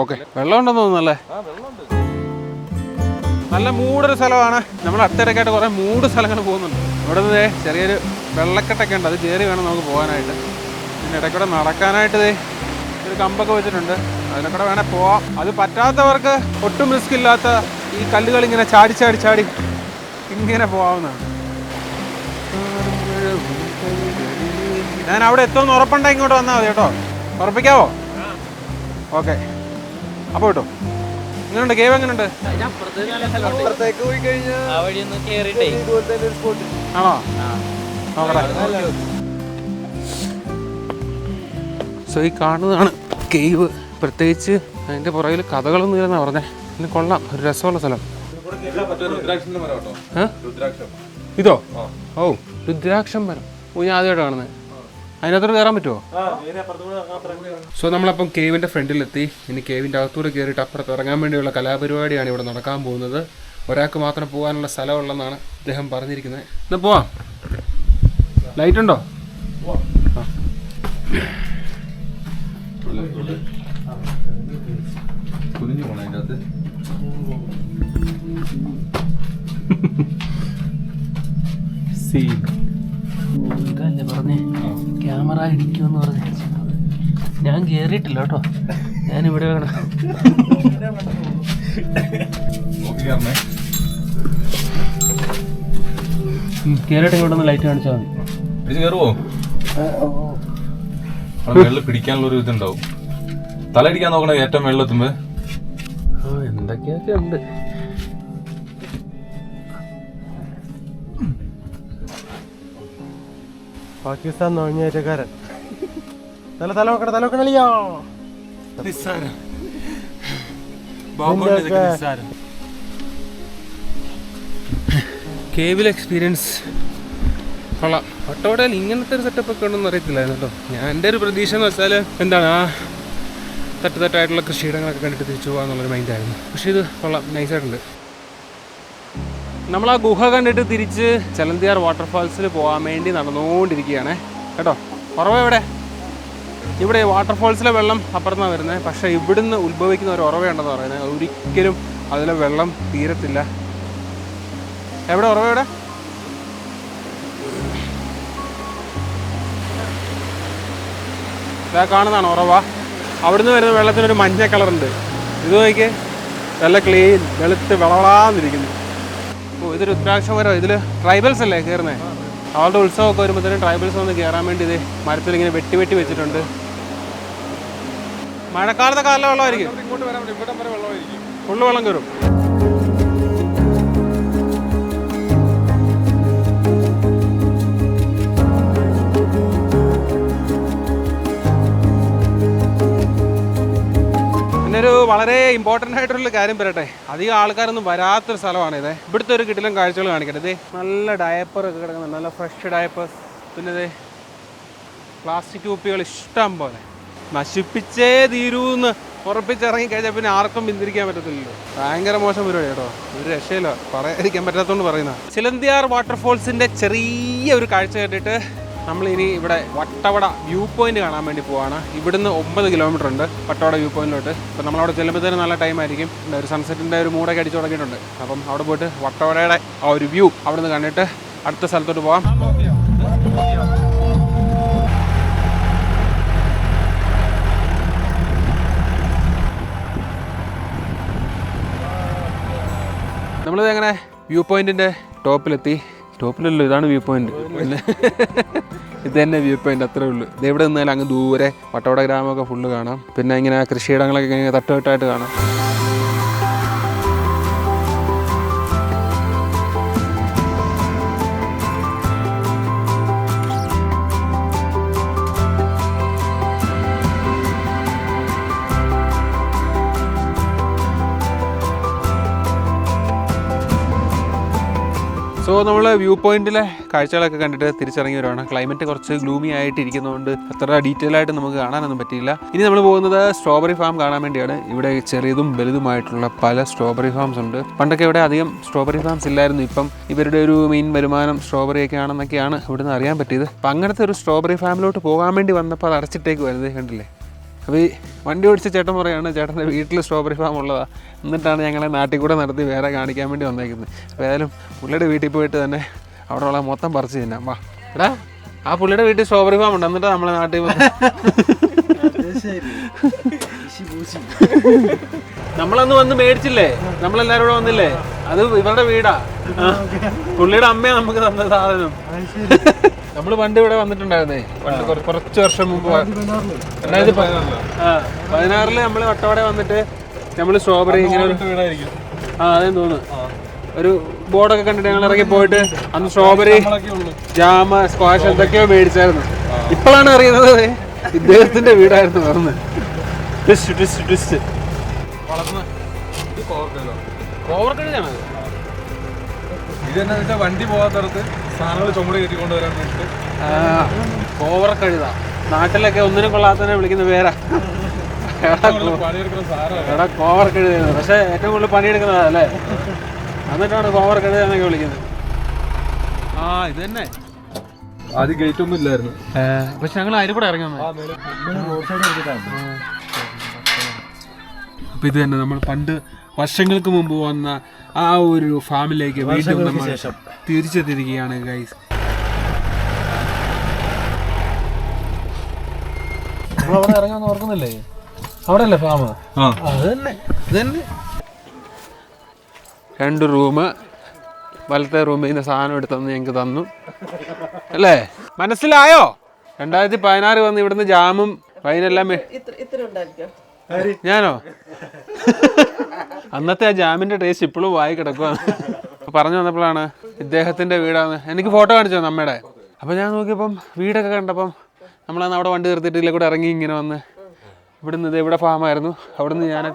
ഓക്കെ, വെള്ളം ഉണ്ടെന്ന് തോന്നുന്നല്ലേ? നല്ല മൂടൊരു സ്ഥലമാണ്. നമ്മൾ അടുത്തിടയ്ക്കായിട്ട് കുറേ മൂട് സ്ഥലങ്ങൾ പോകുന്നുണ്ട്. ഇവിടെ നിന്ന് ചെറിയൊരു വെള്ളക്കെട്ടൊക്കെ ഉണ്ട്, അത് കയറി വേണം നമുക്ക് പോകാനായിട്ട്. പിന്നെ ഇടയ്ക്കൂടെ നടക്കാനായിട്ട് ഒരു കമ്പൊക്കെ വെച്ചിട്ടുണ്ട്, അതിനൊക്കെ വേണേൽ പോവാം. അത് പറ്റാത്തവർക്ക് ഒട്ടും റിസ്ക് ഇല്ലാത്ത ഈ കല്ലുകൾ ഇങ്ങനെ ചാടി ചാടി ചാടി ഇങ്ങനെ പോകാവുന്നതാണ്. ഞാൻ അവിടെ എത്തുമെന്ന് ഉറപ്പുണ്ടെങ്കിൽ ഇങ്ങോട്ട് വന്നാൽ മതി കേട്ടോ. ഉറപ്പിക്കാവോ? ഓക്കെ, അപ്പോൾ കേട്ടോ. എങ്ങനെയുണ്ട് കേവ്? എങ്ങനെയുണ്ട്? ആണോ? നോക്കട്ടെ. സോ ഈ കാണുന്നതാണ് കേവ്. പ്രത്യേകിച്ച് അതിൻ്റെ പുറകിൽ കഥകളൊന്നും ഇല്ലെന്നാണ് പറഞ്ഞത്. പിന്നെ കൊള്ളാം, ഒരു രസമുള്ള സ്ഥലം. ഇതോ? ഓ, രുദ്രാക്ഷം മരം. ഓ, ഞാൻ ആദ്യമായിട്ട് കാണുന്നത്. അതിനകത്തോട്ട് കയറാൻ പറ്റുമോ? സോ നമ്മളപ്പം കേവിൻ്റെ ഫ്രണ്ടിലെത്തി. ഇനി കേവിൻ്റെ അകത്തൂടെ കയറിയിട്ട് അപ്പുറത്ത് ഇറങ്ങാൻ വേണ്ടിയുള്ള കലാപരിപാടിയാണ് ഇവിടെ നടക്കാൻ പോകുന്നത്. ഒരാൾക്ക് മാത്രം പോകാനുള്ള സ്ഥലമുള്ളതെന്നാണ് അദ്ദേഹം പറഞ്ഞിരിക്കുന്നത്. എന്നാൽ പോവാം. ലൈറ്റ് ഉണ്ടോ? ഇതല്ലേ പറഞ്ഞേ ക്യാമറ ഇടിക്കുമെന്ന് പറഞ്ഞേ. ഞാൻ കേറിയിട്ടില്ല കേട്ടോ, ഞാനിവിടെ വേണം. കേറിയിട്ട് ഇങ്ങോട്ടൊന്ന് ലൈറ്റ് കാണിച്ചാൽ മതി. കയറുവോ? വെള്ളം പിടിക്കാനുള്ള ഒരു ഇതുണ്ടാവും. തലയിടിക്കാൻ നോക്കണേ ഏറ്റവും വെള്ളത്തുമ്പോ. എന്തൊക്കെയൊക്കെ ഉണ്ട്. പാകിസ്ഥാൻ നുഴഞ്ഞേറ്റക്കാരൻ. തല നോക്കണ കളിയാ. കേവിൽ എക്സ്പീരിയൻസ് കൊള്ളാം. വട്ടവടയിൽ ഇങ്ങനത്തെ ഒരു സെറ്റപ്പ് ഒക്കെ ഉണ്ടെന്ന് അറിയത്തില്ലായിരുന്നു കേട്ടോ. ഞാൻ എൻ്റെ ഒരു പ്രതീക്ഷ എന്ന് വെച്ചാൽ എന്താണ് ആ തട്ടുതട്ടായിട്ടുള്ള കൃഷിയിടങ്ങളൊക്കെ കണ്ടിട്ട് തിരിച്ചു പോകാന്നുള്ളൊരു മൈൻഡായിരുന്നു. പക്ഷേ ഇത് കൊള്ളാം, നൈസായിട്ടുണ്ട്. നമ്മൾ ആ ഗുഹ കണ്ടിട്ട് തിരിച്ച് ജലന്ധിയാർ വാട്ടർഫാൾസിൽ പോകാൻ വേണ്ടി നടന്നുകൊണ്ടിരിക്കുകയാണ് കേട്ടോ. ഉറവ എവിടെ? ഇവിടെ വാട്ടർഫാൾസിലെ വെള്ളം അപ്പുറത്താണ് വരുന്നത്. പക്ഷേ ഇവിടുന്ന് ഉത്ഭവിക്കുന്ന ഒരു ഉറവയുണ്ടെന്ന് പറയുന്നത്. ഒരിക്കലും അതിലെ വെള്ളം തീരത്തില്ല. എവിടെ ഉറവ? എവിടെ? ഇതാ കാണുന്നതാണ് ഉറവ. അവിടുന്ന് വരുന്ന വെള്ളത്തിനൊരു മഞ്ഞ കളറുണ്ട്. ഇത് നോക്കിയേ, നല്ല ക്ലീൻ വെളുത്ത് വിളവളാന്നിരിക്കുന്നു. ഓ, ഇതൊരു രുദ്രാക്ഷമരം. ഇതിൽ ട്രൈബൽസ് അല്ലേ കയറുന്നത്? അവരുടെ ഉത്സവമൊക്കെ വരുമ്പോഴത്തേനും ട്രൈബൽസ് വന്ന് കയറാൻ വേണ്ടി ഇത് മരത്തിൽ ഇങ്ങനെ വെട്ടി വെട്ടി വെച്ചിട്ടുണ്ട്. മഴക്കാലത്തൊക്കെ നല്ല വെള്ളമായിരിക്കും, ഫുള്ള് വെള്ളം കയറും. ഒരു വളരെ ഇമ്പോർട്ടൻ്റ് ആയിട്ടുള്ള കാര്യം പറയട്ടെ, അധികം ആൾക്കാരൊന്നും വരാത്തൊരു സ്ഥലമാണ് ഇത്. ഇവിടുത്തെ ഒരു കിടിലൻ കാഴ്ചകൾ കാണിക്കട്ടെ. ഇത് നല്ല ഡയപ്പറൊക്കെ കിടക്കുന്നുണ്ട്, നല്ല ഫ്രഷ് ഡയപ്പേഴ്സ്. പിന്നെ ഇത് പ്ലാസ്റ്റിക് കുപ്പികൾ ഇഷ്ടം പോലെ. നശിപ്പിച്ചേ തീരൂന്ന് ഉറപ്പിച്ചിറങ്ങി കഴിഞ്ഞാൽ പിന്നെ ആർക്കും പിന്തിരിക്കാൻ പറ്റത്തില്ലല്ലോ. ഭയങ്കര മോശം പരിപാടി കേട്ടോ, ഒരു രക്ഷയില്ല, പറയാതിരിക്കാൻ പറ്റാത്തതുകൊണ്ട് പറയുന്ന. ജലന്ധിയാർ വാട്ടർഫോൾസിൻ്റെ ചെറിയ ഒരു കാഴ്ച കണ്ടിട്ട് നമ്മളിനി ഇവിടെ വട്ടവട വ്യൂ പോയിന്റ് കാണാൻ വേണ്ടി പോവാണ്. ഇവിടുന്ന് 9 കിലോമീറ്റർ ഉണ്ട് വട്ടവട വ്യൂ പോയിന്റിലോട്ട്. അപ്പം നമ്മളവിടെ ചെല്ലുമ്പോഴത്തേനും നല്ല ടൈം ആയിരിക്കും. ഒരു സൺസെറ്റിൻ്റെ ഒരു മൂടൊക്കെ അടിച്ചു തുടങ്ങിയിട്ടുണ്ട്. അപ്പം അവിടെ പോയിട്ട് വട്ടവടയുടെ ആ ഒരു വ്യൂ അവിടെ നിന്ന് കണ്ടിട്ട് അടുത്ത സ്ഥലത്തോട്ട് പോവാം. നമ്മളിത് എങ്ങനെ വ്യൂ പോയിന്റിൻ്റെ ടോപ്പിലെത്തി. ടോപ്പിലല്ലോ, ഇതാണ് വ്യൂ പോയിന്റ്. പിന്നെ ഇത് തന്നെ വ്യൂ പോയിന്റ്, അത്രേ ഉള്ളൂ. ഇത് എവിടെ നിന്നാലും അങ്ങ് ദൂരെ വട്ടവട ഗ്രാമമൊക്കെ ഫുള്ള് കാണാം. പിന്നെ ഇങ്ങനെ കൃഷിയിടങ്ങളൊക്കെ ഇങ്ങനെ തട്ടുകെട്ടായിട്ട് കാണാം. സോ സോ നമ്മൾ വ്യൂ പോയിന്റിലെ കാഴ്ചകളൊക്കെ കണ്ടിട്ട് തിരിച്ചിറങ്ങിയവരാണ്. ക്ലൈമറ്റ് കുറച്ച് ഗ്ലൂമി ആയിട്ട് ഇരിക്കുന്നതുകൊണ്ട് അത്ര ഡീറ്റെയിൽ ആയിട്ട് നമുക്ക് കാണാനൊന്നും പറ്റിയില്ല. ഇനി നമ്മൾ പോകുന്നത് സ്ട്രോബെറി ഫാം കാണാൻ വേണ്ടിയാണ്. ഇവിടെ ചെറിയതും വലുതുമായിട്ടുള്ള പല സ്ട്രോബെറി ഫാംസ് ഉണ്ട്. പണ്ടൊക്കെ ഇവിടെ അധികം സ്ട്രോബെറി ഫാംസ് ഇല്ലായിരുന്നു. ഇപ്പം ഇവരുടെ ഒരു മെയിൻ വരുമാനം സ്ട്രോബെറി ഒക്കെ ആണെന്നൊക്കെയാണ് ഇവിടുന്ന് അറിയാൻ പറ്റിയത്. അപ്പം അങ്ങനത്തെ ഒരു സ്ട്രോബെറി ഫാമിലോട്ട് പോകാൻ വേണ്ടി വന്നപ്പോൾ അത് അടച്ചിട്ടേക്ക് വരുന്നത് കണ്ടില്ലേ. അപ്പോൾ ഈ വണ്ടി ഓടിച്ച ചേട്ടൻ പറയാണ് ചേട്ടൻ്റെ വീട്ടിൽ സ്ട്രോബെറി ഫാം ഉള്ളതാണ്, എന്നിട്ടാണ് ഞങ്ങളെ നാട്ടിൽ കൂടെ നടത്തി വേറെ കാണിക്കാൻ വേണ്ടി വന്നേക്കുന്നത്. അപ്പോൾ ഏതായാലും പുള്ളിയുടെ വീട്ടിൽ പോയിട്ട് തന്നെ അവിടെ ഉള്ള മൊത്തം പറിച്ച് തിന്നാം. വാ എടാ, ആ പുള്ളിയുടെ വീട്ടിൽ സ്ട്രോബെറി ഫാം ഉണ്ട്, എന്നിട്ട് നമ്മളെ നാട്ടിൽ നമ്മളന്ന് വന്ന് മേടിച്ചില്ലേ, നമ്മളെല്ലാരും കൂടെ വന്നില്ലേ, അത് ഇവരുടെ വീടാ. പുള്ളിയുടെ അമ്മയെ നമുക്ക് തന്ന സാധനം. നമ്മൾ പണ്ട് ഇവിടെ വന്നിട്ടുണ്ടായിരുന്നേ, പണ്ട് കുറച്ച് വർഷം മുമ്പ് 2016 നമ്മൾ വട്ടവട വന്നിട്ട് നമ്മൾ സ്ട്രോബെറി ഇങ്ങനെ അതേന്ന് തോന്നുന്നു ഒരു ബോർഡൊക്കെ കണ്ടിട്ട് ഞങ്ങൾ ഇറങ്ങി പോയിട്ട് അന്ന് സ്ട്രോബെറി ജാമ സ്ക്വാഷ് എന്തൊക്കെയോ മേടിച്ചായിരുന്നു. ഇപ്പോഴാണ് അറിയുന്നത് ഇദ്ദേഹത്തിന്റെ വീടായിരുന്നു പറഞ്ഞത്. ട്വിസ്റ്റ് ട്വിസ്റ്റ് ട്വിസ്റ്റ് കോവർക്കഴുതാണ്. ഇതെന്നു വെച്ചാൽ വണ്ടി പോകാത്തടത്ത് സാധനങ്ങൾ ചുമട് കയറ്റിക്കൊണ്ട് വരാൻ വേണ്ടിട്ട് കോവർക്കഴുത. നാട്ടിലൊക്കെ ഒന്നിനും കൊള്ളാത്തതിനെ വിളിക്കുന്ന പേരാ. പണിയെടുക്കുന്ന സാധനം എടാ കോവർക്കഴുതാണ്, പക്ഷെ ഏറ്റവും കൂടുതൽ പണിയെടുക്കുന്നതാ അല്ലേ, എന്നിട്ടാണ് കോവർക്കഴുത എന്നൊക്കെ വിളിക്കുന്നത്. ആ ഇത് തന്നെ. ആദ്യം ഗേറ്റ് ഒന്നും ഇല്ലായിരുന്നു, പക്ഷെ ഞങ്ങൾ അതിൽ കൂടെ ഇറങ്ങി വന്നത്. അപ്പൊ ഇത് തന്നെ നമ്മൾ പണ്ട് വർഷങ്ങൾക്ക് മുമ്പ് വന്ന ആ ഒരു ഫാമിലേക്ക് വീണ്ടും നമ്മൾ തിരിച്ചെത്തിയിരിക്കുകയാണ് ഗൈസ്. അവിടെ ഇറങ്ങാൻ ഓർക്കുന്നില്ലേ, അവിടെ അല്ലേ ഫാം? അത് തന്നെ ഇത് തന്നെ. 2 റൂം, വലത്തെ റൂമിൽ നിന്ന് സാധനം എടുത്തെന്ന് ഞങ്ങൾക്ക് തന്നു അല്ലേ, മനസ്സിലായോ? 2016 വന്ന് ഇവിടുന്ന് ജാമും വൈനെല്ലാം ഞാനോ അന്നത്തെ ആ ജാമിന്റെ ടേസ്റ്റ് ഇപ്പോഴും വായി കിടക്കുവാണ്. പറഞ്ഞു വന്നപ്പോഴാണ് ഇദ്ദേഹത്തിന്റെ വീടാണ്. എനിക്ക് ഫോട്ടോ കാണിച്ചു തന്നെ അമ്മയുടെ. അപ്പം ഞാൻ നോക്കിയപ്പം വീടൊക്കെ കണ്ടപ്പം നമ്മളന്ന് അവിടെ വണ്ടി നിർത്തിയിട്ട് ഇതിലെ കൂടെ ഇറങ്ങി ഇങ്ങനെ വന്ന് ഇവിടുന്ന് ഇത് ഇവിടെ ഫാമായിരുന്നു. അവിടുന്ന് ഞാൻ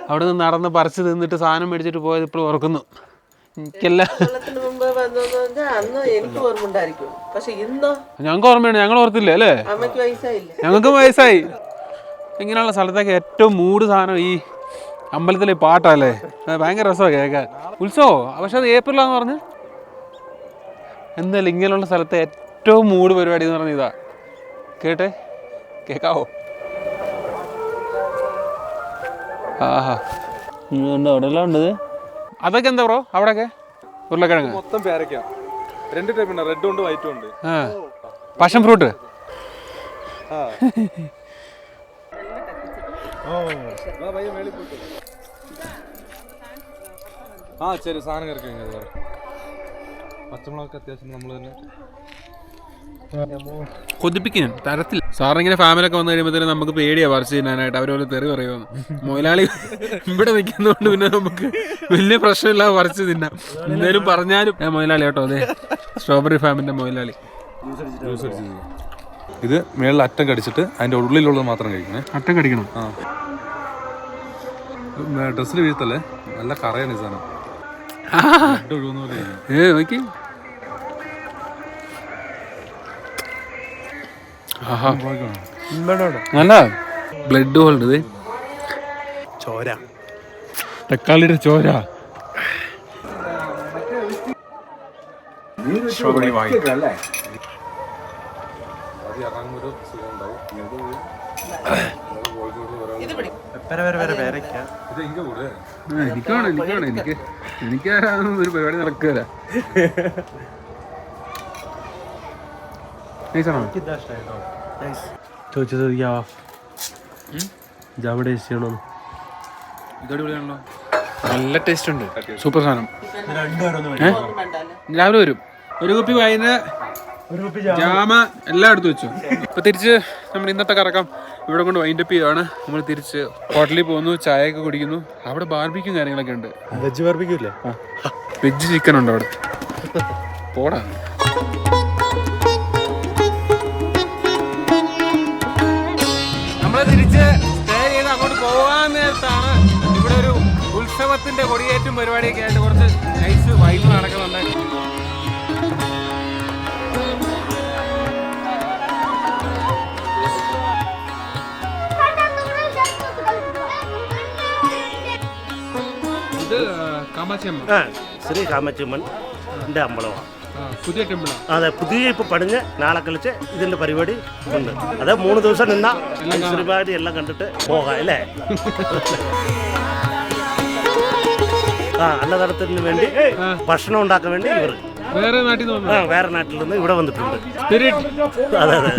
അവിടെ നിന്ന് നടന്ന് പറിച്ച് തിന്നിട്ട് സാധനം മേടിച്ചിട്ട് പോയത് ഇപ്പോൾ ഓർക്കുന്നു. ഞങ്ങൾക്ക് ഓർമ്മയാണ്, ഞങ്ങൾ ഓർത്തില്ലേ അല്ലേ, ഞങ്ങൾക്ക് വയസ്സായി. ഇങ്ങനെയുള്ള സ്ഥലത്തേക്ക് ഏറ്റവും മൂട് സാധനം ഈ അമ്പലത്തിലെ പാട്ടല്ലേ, ഭയങ്കര രസമാണ് കേൾക്കാൻ. ഉത്സവോ, പക്ഷെ അത് ഏപ്രിലാന്ന് പറഞ്ഞ്. എന്തായാലും ഇങ്ങനെയുള്ള സ്ഥലത്തെ ഏറ്റവും മൂട് പരിപാടി എന്ന് പറഞ്ഞ ഇതാ. കേക്കാവോ? ആഹാ, അവിടെ എല്ലാം ഉണ്ട്. അതൊക്കെ എന്താ ബ്രോ അവിടെയൊക്കെ? ഉരുളക്കിഴങ്ങ് മൊത്തം പേരയ്ക്ക, 2 ടൈപ്പ് ഉണ്ട്, റെഡും ഉണ്ട് വൈറ്റും ഉണ്ട്. Passion fruit. ആ ശരി, സാധനം കറക്കി പച്ചമുളകൊക്കെ അത്യാവശ്യം നമ്മൾ തന്നെ കൊതിപ്പിക്കും തരത്തിൽ. സാറിങ്ങനെ ഫാമിലൊക്കെ വന്നു കഴിയുമ്പോഴത്തേനും നമുക്ക് പേടിയാ പറിച്ച് തിന്നാനായിട്ട്. അവരോട് തെറി പറയുമെന്ന്. മുതലാളി ഇവിടെ നിൽക്കുന്നതുകൊണ്ട് പിന്നെ നമുക്ക് വലിയ പ്രശ്നമില്ലാതെ പറിച്ച് തിന്നാം. എന്തായാലും പറഞ്ഞാലും മുതലാളി കേട്ടോ, അതെ സ്ട്രോബെറി ഫാമിന്റെ മുതലാളി. ഇത് മേളിൽ അറ്റം കടിച്ചിട്ട് അതിന്റെ ഉള്ളിലുള്ളത് മാത്രം കഴിക്കണേ. അറ്റം കടിക്കണം. ആ, ഡ്രസ്സിൽ വീഴ്ത്തല്ലേ, നല്ല കറയാണ് ഈ സാധനം. നോക്കി നല്ല ബ്ലഡ് ഹോൾഡ്. ചോര, തക്കാളിയുടെ ചോര. എനിക്ക് ഒരു പരിപാടി നടക്കുകയല്ല. ചോദിച്ചത് ഇതടിപൊളിയാണല്ലോ, നല്ല ടേസ്റ്റ് ഉണ്ട്, സൂപ്പർ സാധനം. രാവിലെ വരും. ഒരു കുപ്പി വൈന്, ജാമ എല്ലാം എടുത്തു വെച്ചു. അപ്പൊ തിരിച്ച് നമ്മൾ ഇന്നത്തെ കറക്കം ഇവിടെ കൊണ്ട് വൈൻഡപ്പ് ചെയ്യുകയാണ്. നമ്മൾ തിരിച്ച് ഹോട്ടലിൽ പോകുന്നു, ചായയൊക്കെ കുടിക്കുന്നു. അവിടെ ബാർബിക്യും കാര്യങ്ങളൊക്കെ ഉണ്ട്. വെജ് ബാർബിക്യൂല്ലേ? വെജ് ചിക്കൻ ഉണ്ട് അവിടെ. പോടാ. നമ്മൾ തിരിച്ച് സ്റ്റേ ചെയ്ത് അങ്ങോട്ട് പോകാൻ നേരത്താണ് ഇവിടെ ഒരു ഉത്സവത്തിന്റെ കൊടിയേറ്റും പരിപാടിയൊക്കെ ആയിട്ട് കുറച്ച് നൈസ് വൈബ് നടക്കുന്നുണ്ട്. ഇത് കാമാക്ഷിയമ്മ, ശ്രീ കാമാക്ഷിയമ്മൻ അമ്പലമാണ്. പുതിയ ടെമ്പിളാണ്. അതെ, പുതിയ ഇപ്പൊ പണിഞ്ഞ് നാളെ കളിച്ച് ഇതിന്റെ പരിപാടി ഉണ്ട്. അതെ, 3 ദിവസം നിന്നാ പരിപാടി എല്ലാം കണ്ടിട്ട് പോകാം അല്ലേ. അന്നദാനത്തിന് വേണ്ടി ഭക്ഷണം ഉണ്ടാക്കാൻ വേണ്ടി ഇവർ വേറെ നാട്ടിൽ നിന്ന് ഇവിടെ വന്നിട്ടുണ്ട്. അതെ അതെ.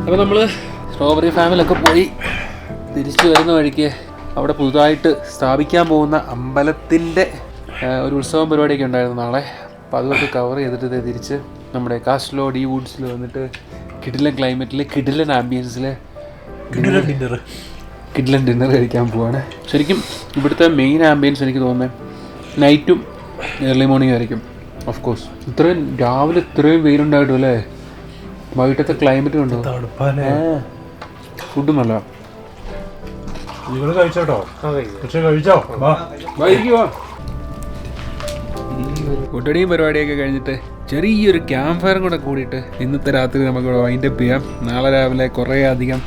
അപ്പോൾ നമ്മൾ സ്ട്രോബെറി ഫാമിലൊക്കെ പോയി തിരിച്ചു വരുന്ന വഴിക്ക് അവിടെ പുതുതായിട്ട് സ്ഥാപിക്കാൻ പോകുന്ന അമ്പലത്തിൻ്റെ ഒരു ഉത്സവം പരിപാടിയൊക്കെ ഉണ്ടായിരുന്നു നാളെ. അപ്പോൾ അതൊക്കെ കവർ ചെയ്തിട്ട് തിരിച്ച് നമ്മുടെ കാസ്ലോ ഡി വുഡ്സിൽ വന്നിട്ട് കിഡിലൻ ക്ലൈമറ്റിൽ കിഡിലൻ ആംബിയൻസിൽ കിഡിലൻ ഡിന്നർ കഴിക്കാൻ പോവാണ്. ശരിക്കും ഇവിടുത്തെ മെയിൻ ആംബിയൻസ് എനിക്ക് തോന്നുന്നത് നൈറ്റും ഏർലി മോർണിംഗ് ആയിരിക്കും. ഓഫ് കോഴ്സ് ഇത്രയും രാവിലെ ഇത്രയും വെയിലുണ്ടായിട്ടും അല്ലേ. വൈകിട്ടത്തെ ക്ലൈമറ്റ് കണ്ടോ, ഫുഡ് നല്ല. ഫുഡടിയും പരിപാടിയൊക്കെ കഴിഞ്ഞിട്ട് ചെറിയൊരു ക്യാമ്പ് ഫയറും കൂടെ കൂടിയിട്ട് ഇന്നത്തെ രാത്രി നമുക്ക് വൈൻഡപ്പ് ചെയ്യാം. നാളെ രാവിലെ കുറേ അധികം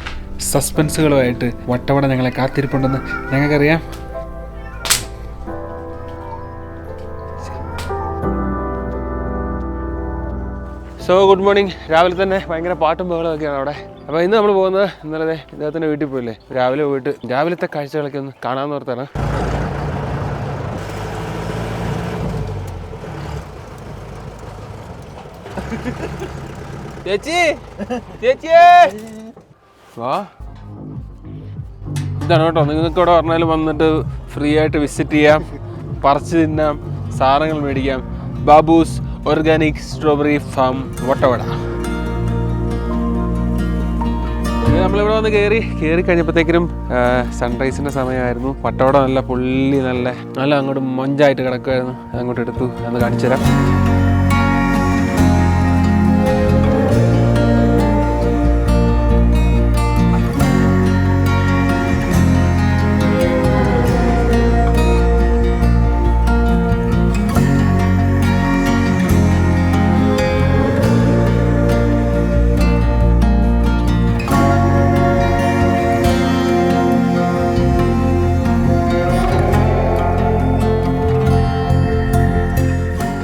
സസ്പെൻസുകളുമായിട്ട് വട്ടവട ഞങ്ങളെ കാത്തിരിപ്പുണ്ടെന്ന് ഞങ്ങൾക്കറിയാം. So good morning. രാവിലെ തന്നെ ഭയങ്കര പാട്ടും ബഹളമൊക്കെയാണ് അവിടെ. അപ്പോൾ ഇന്ന് നമ്മൾ പോകുന്നത് ഇന്നലെ ഇദ്ദേഹത്തിൻ്റെ വീട്ടിൽ പോയില്ലേ, രാവിലെ പോയിട്ട് രാവിലത്തെ കാഴ്ചകളൊക്കെ ഒന്ന് കാണാമെന്ന് ഓർത്താണ്. ചേച്ചി ചേച്ചിയേ വാ. ഇതാണ് കേട്ടോ, നിങ്ങൾക്ക് ഇവിടെ പറഞ്ഞാലും വന്നിട്ട് ഫ്രീ ആയിട്ട് വിസിറ്റ് ചെയ്യാം, പറിച്ച് തിന്നാം, സാധനങ്ങൾ മേടിക്കാം. Babu's organic strawberry farm Vattavada. നമ്മളിവിടെ വന്ന് കയറി കഴിഞ്ഞപ്പോഴത്തേക്കും സൺറൈസിൻ്റെ സമയമായിരുന്നു. വട്ടവട നല്ല പുള്ളി നല്ല അങ്ങോട്ട് മൊഞ്ചായിട്ട് കിടക്കുമായിരുന്നു. അങ്ങോട്ട് എടുത്തു എന്ന് കാണിച്ചു തരാം.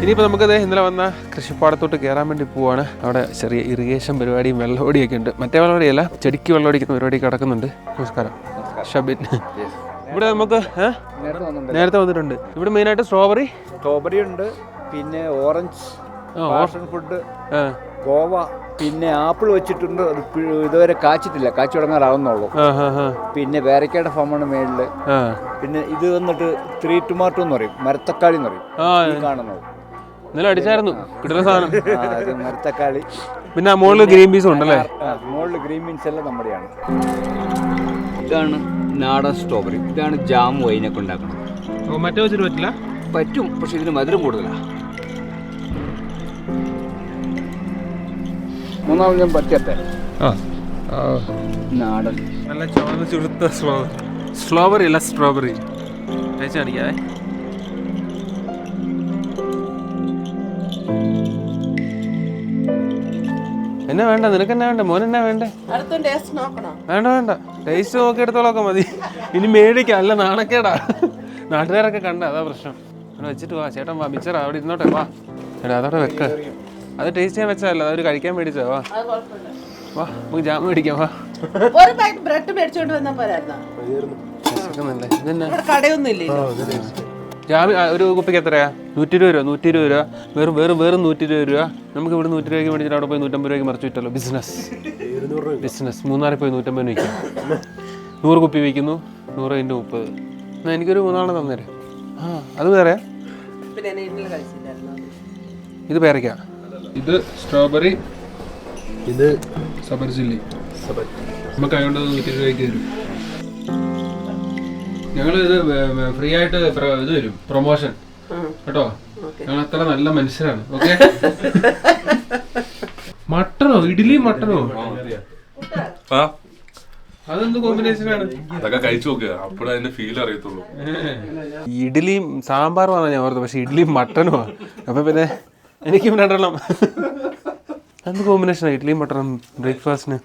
ഇനിയിപ്പോൾ നമുക്കത് ഇന്നലെ വന്ന കൃഷിപ്പാടത്തോട്ട് കയറാൻ വേണ്ടി പോവാണ്. അവിടെ ചെറിയ ഇറിഗേഷൻ പരിപാടിയും വെള്ളമൊടിയൊക്കെ ഉണ്ട്. മറ്റേ വെള്ളമൊടിയല്ല, ചെടിക്ക് വെള്ളമൊടിക്കുന്ന പരിപാടിയൊക്കെ നടക്കുന്നുണ്ട്. നമസ്കാരം ഷബിൻ. ഇവിടെ നമുക്ക് നേരത്തെ വന്നിട്ടുണ്ട്. ഇവിടെ മെയിനായിട്ട് സ്ട്രോബെറി ഉണ്ട്, പിന്നെ ഓറഞ്ച്, പാഷൻ ഫുഡ്, ഗോവ, പിന്നെ ആപ്പിൾ വെച്ചിട്ടുണ്ട്. അത് ഇതുവരെ കാച്ചിട്ടില്ല, കാച്ചി തുടങ്ങാറാവുന്നുള്ളൂ. പിന്നെ പേരക്കയുടെ ഫാമാണ് മേളില്. പിന്നെ ഇത് വന്നിട്ട് 3 ടൊമാറ്റോ എന്ന് പറയും, മരത്തക്കാളി എന്ന് പറയും. കാണുന്നത് ഇന്നലെ അടിച്ചായിരുന്നു, കിട്ടുന്ന സാധനം മരത്തക്കാളി. പിന്നെ മുകളിൽ ഗ്രീൻ പീസും ഉണ്ടല്ലേ. മുകളിൽ ഗ്രീൻ ബീൻസ് എല്ലാം നമ്മുടെയാണ്. ഇതാണ് നാടൻ സ്ട്രോബെറി. ഇതാണ് ജാം വൈനൊക്കെ ഉണ്ടാക്കണം. മറ്റേ വെച്ചിട്ട് പറ്റില്ല? പറ്റും, പക്ഷെ ഇതിന് മധുരം കൂടുതലാണ്. മൂന്നാമത് ഞാൻ പറ്റട്ടെ. നാടൻ നല്ല ചുവന്ന ചുളുത്ത സ്ട്രോബെറി അല്ല സ്ട്രോബെറി കഴിച്ച് കാണിക്കാതെ. എന്നാ വേണ്ട, നിനക്ക് എന്നാ വേണ്ട, മോൻ എന്നാ വേണ്ടേ? വേണ്ട ടേസ്റ്റ് നോക്കി എടുത്തോളൊക്കെ മതി. ഇനി മേടിക്കാം, അല്ല നാണക്കേടാ. നാട്ടുകാരൊക്കെ കണ്ട അതാ പ്രശ്നം. അവിടെ വെച്ചിട്ട് വാ ചേട്ടൻ, വാ മിച്ചറാ അവിടെ ഇരുന്നോട്ടെ, വാ ചേട്ടാ അതോടെ വെക്ക. അത് ടേസ്റ്റ് ചെയ്യാൻ വെച്ചതല്ല, അവർ കഴിക്കാൻ മേടിച്ചോ. വാ വാ നമുക്ക് ജാം മേടിക്കാം. വാ ജാമി ഒരു കുപ്പിക്ക് എത്രയാ? 120 രൂപ. 120 രൂപ വെറും 120 രൂപ. നമുക്ക് ഇവിടെ 100 രൂപയ്ക്ക് മേടിച്ചിട്ട് അവിടെ പോയി 150 രൂപയ്ക്ക് മറിച്ച് വിറ്റല്ലോ. ബിസിനസ്. മൂന്നാറിൽ പോയി 150 വിൽക്കും. 100 കുപ്പി വിൽക്കുന്നു, 100 × 30. എന്നാൽ എനിക്കൊരു 3 തന്നേരെ. അത് വേറെ. ഇത് പേരയ്ക്ക, ഇത് സ്ട്രോബെറി, ഇത് സബർ ചില്ലി. നമുക്ക് അതുകൊണ്ട് 120 രൂപയ്ക്ക് തരും. ഞങ്ങൾ ഇത് ഫ്രീ ആയിട്ട് ഇത് തരും, പ്രൊമോഷൻ കേട്ടോ. ഞങ്ങൾ അത്ര നല്ല മനുഷ്യരാണ്. ഓക്കെ. മട്ടനോ? ഇഡ്ഡലി മട്ടനോ? അതെന്ത് കോമ്പിനേഷനാണ്? അതൊക്കെ കഴിച്ചു നോക്കുക, അപ്പോഴേ അതിന്റെ ഫീൽ അറിയത്തുള്ളൂ. ഇഡ്ഡലിയും സാമ്പാറുമാണ് ഞാൻ ഓർത്തത്, പക്ഷെ ഇഡ്ഡലിയും മട്ടനുമാ. അപ്പൊ പിന്നെ എനിക്കും രണ്ടെണ്ണം. എന്ത് കോമ്പിനേഷനാണ് ഇഡ്ഡലിയും മട്ടനും ബ്രേക്ക്ഫാസ്റ്റിന്?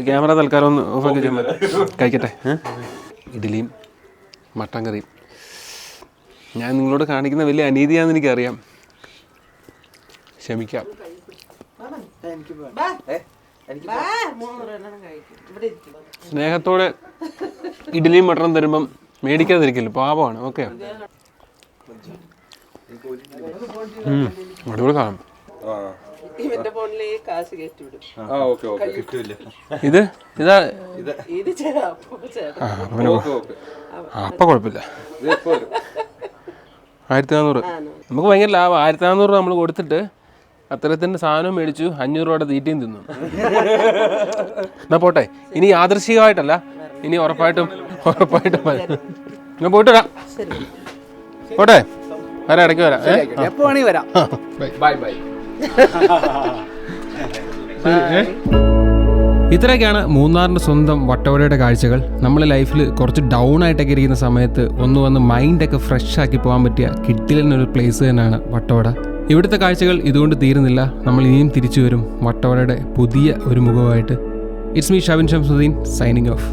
ക്യാമറ തൽക്കാലം ഒന്ന് ഓഫാക്കി കഴിക്കട്ടെ. ഇഡ്ഡലിയും മട്ടൻ കറിയും. ഞാൻ നിങ്ങളോട് കാണിക്കുന്ന വലിയ അനീതിയാണെന്ന് എനിക്കറിയാം, ക്ഷമിക്കാം. സ്നേഹത്തോടെ ഇഡ്ഡലിയും മട്ടനും തരുമ്പം മേടിക്കാതിരിക്കില്ല, പാവമാണ്. ഓക്കെ, അടിപൊളി കാണാം. ഇത് ഇതാ അപ്പൊ കുഴപ്പമില്ല. 1400 നമുക്ക് ഭയങ്കര ലാഭം. 1400 നമ്മൾ കൊടുത്തിട്ട് അത്തരത്തിൻ്റെ സാധനവും മേടിച്ചു, 500 രൂപയുടെ തീറ്റയും തിന്നു. എന്നാ പോട്ടെ, ഇനി യാദൃശികമായിട്ടല്ല, ഇനി ഉറപ്പായിട്ടും ഞാൻ പോയിട്ട് വരാം. പോട്ടെ, വരാം, ഇടയ്ക്ക് വരാം. എപ്പോ വേണമെങ്കിൽ വരാം. Bye bye. ഇത്രയൊക്കെയാണ് മൂന്നാറിൻ്റെ സ്വന്തം വട്ടവടയുടെ കാഴ്ചകൾ. നമ്മൾ ലൈഫിൽ കുറച്ച് ഡൗൺ ആയിട്ടൊക്കെ ഇരിക്കുന്ന സമയത്ത് ഒന്ന് വന്ന് മൈൻഡൊക്കെ ഫ്രഷ് ആക്കി പോകാൻ പറ്റിയ കിട്ടിലൊരു പ്ലേസ് തന്നെയാണ് വട്ടവട. ഇവിടുത്തെ കാഴ്ചകൾ ഇതുകൊണ്ട് തീരുന്നില്ല. നമ്മൾ ഇനിയും തിരിച്ചു വരും വട്ടവടയുടെ പുതിയ ഒരു മുഖമായിട്ട്. It's me Shavin Shamsuddin signing of.